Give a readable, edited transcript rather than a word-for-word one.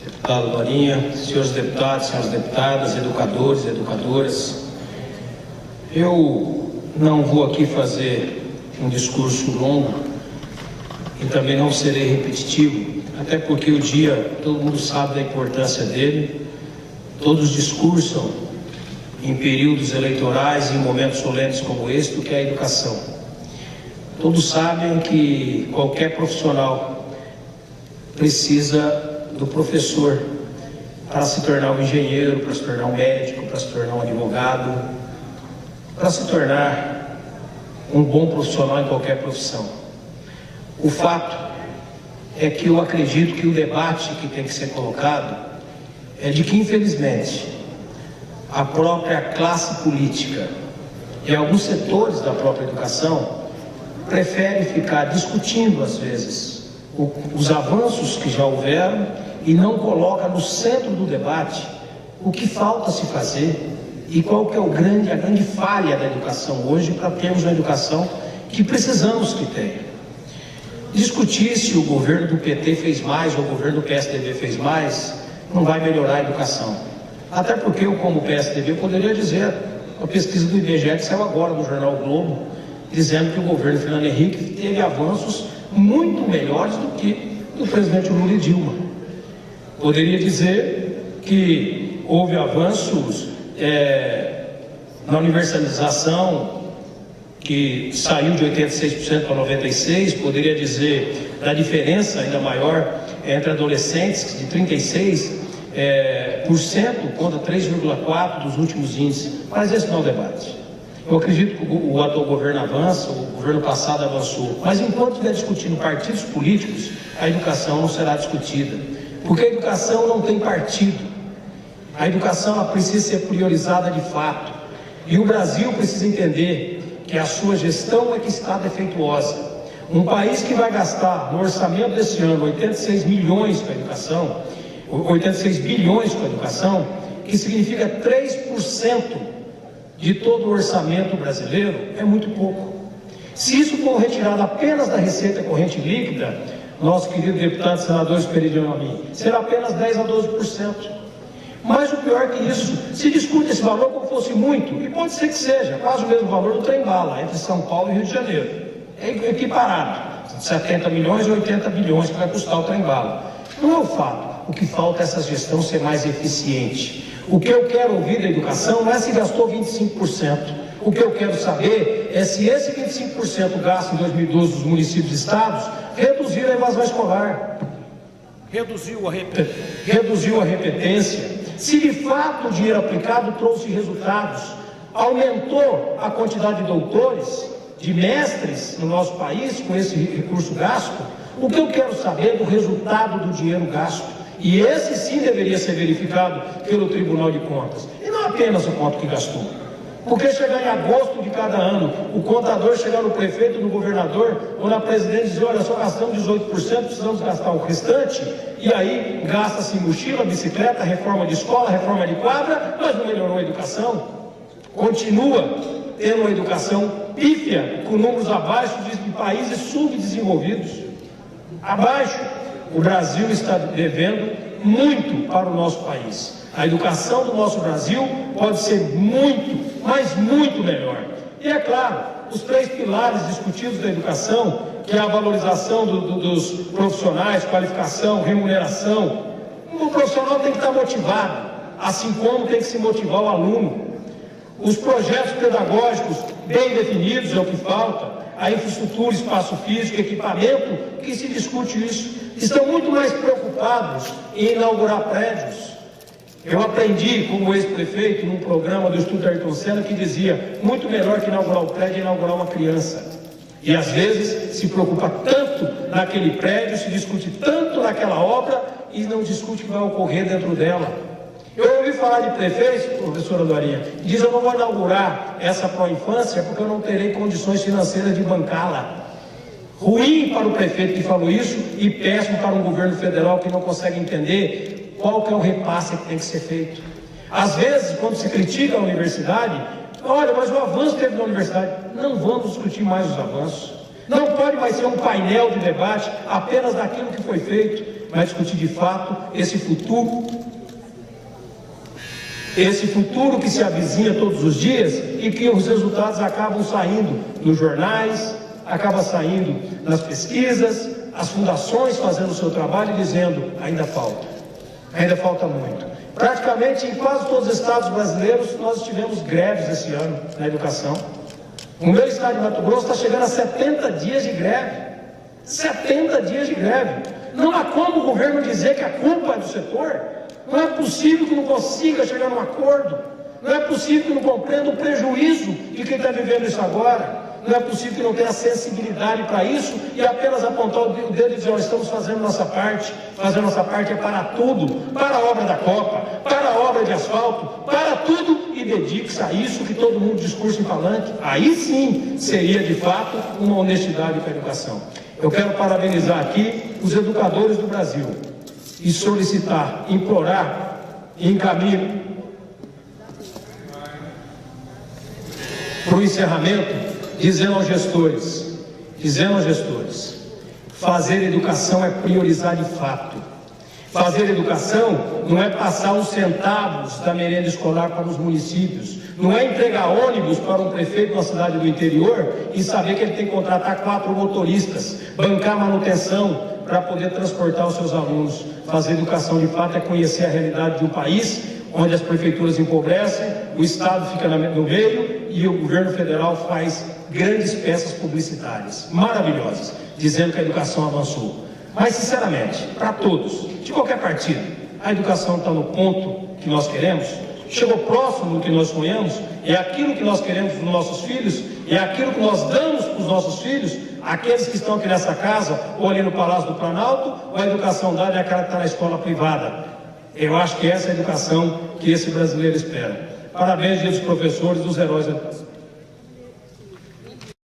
Deputado Dorinha, senhores deputados, senhoras deputadas, educadores, educadoras, eu não vou aqui fazer um discurso longo e também não serei repetitivo, até porque o dia, todo mundo sabe da importância dele, todos discursam em períodos eleitorais e em momentos solenes como este, do que é a educação. Todos sabem que qualquer profissional precisa do professor para se tornar um engenheiro, para se tornar um médico, para se tornar um advogado, para se tornar um bom profissional em qualquer profissão. O fato é que eu acredito que o debate que tem que ser colocado é de que, infelizmente, a própria classe política e alguns setores da própria educação preferem ficar discutindo, às vezes, os avanços que já houveram e não coloca no centro do debate o que falta se fazer e qual que é a grande falha da educação hoje para termos uma educação que precisamos que tenha. Discutir se o governo do PT fez mais ou o governo do PSDB fez mais não vai melhorar a educação. Até porque eu, como PSDB, poderia dizer, a pesquisa do IBGE que saiu agora no jornal o Globo, dizendo que o governo Fernando Henrique teve avanços muito melhores do que do presidente Lula e Dilma. Poderia dizer que houve avanços na universalização, que saiu de 86% para 96%, poderia dizer da diferença ainda maior entre adolescentes, de 36% contra 3,4% dos últimos índices. Mas esse não é o debate. Eu acredito que o atual governo avança, o governo passado avançou, mas enquanto estiver discutindo partidos políticos, a educação não será discutida, porque a educação não tem partido. A educação ela precisa ser priorizada de fato, e o Brasil precisa entender que a sua gestão é que está defeituosa. Um país que vai gastar no orçamento desse ano 86 milhões com a educação, 86 bilhões com a educação, que significa 3% de todo o orçamento brasileiro, é muito pouco. Se isso for retirado apenas da receita corrente líquida, nosso querido deputado senador Esperidião a mim, será apenas 10 a 12%. Mas o pior que isso, se discute esse valor como fosse muito, e pode ser que seja quase o mesmo valor do trem-bala entre São Paulo e Rio de Janeiro. É equiparado, 70 milhões ou 80 bilhões que vai custar o trem-bala. Não é o fato. O que falta é essa gestão ser mais eficiente. O que eu quero ouvir da educação não é se gastou 25%. O que eu quero saber é se esse 25% gasto em 2012 dos municípios e estados reduziu a evasão escolar, reduziu a repetência, se de fato o dinheiro aplicado trouxe resultados, aumentou a quantidade de doutores, de mestres no nosso país com esse recurso gasto. O que eu quero saber é do resultado do dinheiro gasto. E esse sim deveria ser verificado pelo Tribunal de Contas. E não apenas o quanto que gastou. Porque chegar em agosto de cada ano, o contador chegar no prefeito, no governador ou na presidente e dizer, olha, só gastamos 18%, precisamos gastar o restante, e aí gasta-se mochila, bicicleta, reforma de escola, reforma de quadra, mas não melhorou a educação. Continua tendo uma educação pífia, com números abaixo de países subdesenvolvidos. Abaixo. O Brasil está devendo muito para o nosso país. A educação do nosso Brasil pode ser muito, mas muito melhor. E é claro, os 3 pilares discutidos da educação, que é a valorização dos profissionais, qualificação, remuneração. O profissional tem que estar motivado, assim como tem que se motivar o aluno. Os projetos pedagógicos bem definidos é o que falta. A infraestrutura, espaço físico, equipamento, que se discute isso. Estão muito mais preocupados em inaugurar prédios. Eu aprendi como ex-prefeito num programa do Instituto Ayrton Senna que dizia, muito melhor que inaugurar o prédio é inaugurar uma criança. E às vezes se preocupa tanto naquele prédio, se discute tanto naquela obra e não discute o que vai ocorrer dentro dela. Eu ouvi falar de prefeitos, professora Dorinha, que diz, eu não vou inaugurar essa pró-infância porque eu não terei condições financeiras de bancá-la. Ruim para o prefeito que falou isso e péssimo para um governo federal que não consegue entender qual que é o repasse que tem que ser feito. Às vezes, quando se critica a universidade, olha, mas o avanço teve na universidade. Não vamos discutir mais os avanços. Não pode mais ser um painel de debate apenas daquilo que foi feito, mas discutir de fato esse futuro que se avizinha todos os dias e que os resultados acabam saindo nos jornais, acaba saindo nas pesquisas, as fundações fazendo o seu trabalho e dizendo: ainda falta muito. Praticamente em quase todos os estados brasileiros nós tivemos greves esse ano na educação. O meu estado de Mato Grosso está chegando a 70 dias de greve. 70 dias de greve. Não há como o governo dizer que a culpa é do setor. Não é possível que não consiga chegar num acordo. Não é possível que não compreenda o prejuízo de quem está vivendo isso agora. Não é possível que não tenha sensibilidade para isso e apenas apontar o dedo e dizer: nós estamos fazendo nossa parte. Fazer nossa parte é para tudo, para a obra da Copa, para a obra de asfalto, para tudo, e dedique-se a isso que todo mundo discursa em palanque. Aí sim seria de fato uma honestidade para a educação. Eu quero parabenizar aqui os educadores do Brasil e solicitar, implorar e encaminho para o encerramento, dizendo aos gestores, fazer educação é priorizar de fato. Fazer educação não é passar os centavos da merenda escolar para os municípios, não é entregar ônibus para um prefeito de uma cidade do interior e saber que ele tem que contratar 4 motoristas, bancar manutenção para poder transportar os seus alunos. Fazer educação de fato é conhecer a realidade de um país onde as prefeituras empobrecem, o Estado fica no meio e o governo federal faz grandes peças publicitárias maravilhosas, dizendo que a educação avançou. Mas, sinceramente, para todos, de qualquer partido, a educação está no ponto que nós queremos, chegou próximo do que nós sonhamos, é aquilo que nós queremos para os nossos filhos, é aquilo que nós damos para os nossos filhos, aqueles que estão aqui nessa casa, ou ali no Palácio do Planalto, ou a educação dada é aquela que está na escola privada. Eu acho que essa é a educação que esse brasileiro espera. Parabéns, dia dos professores, dos heróis da educação.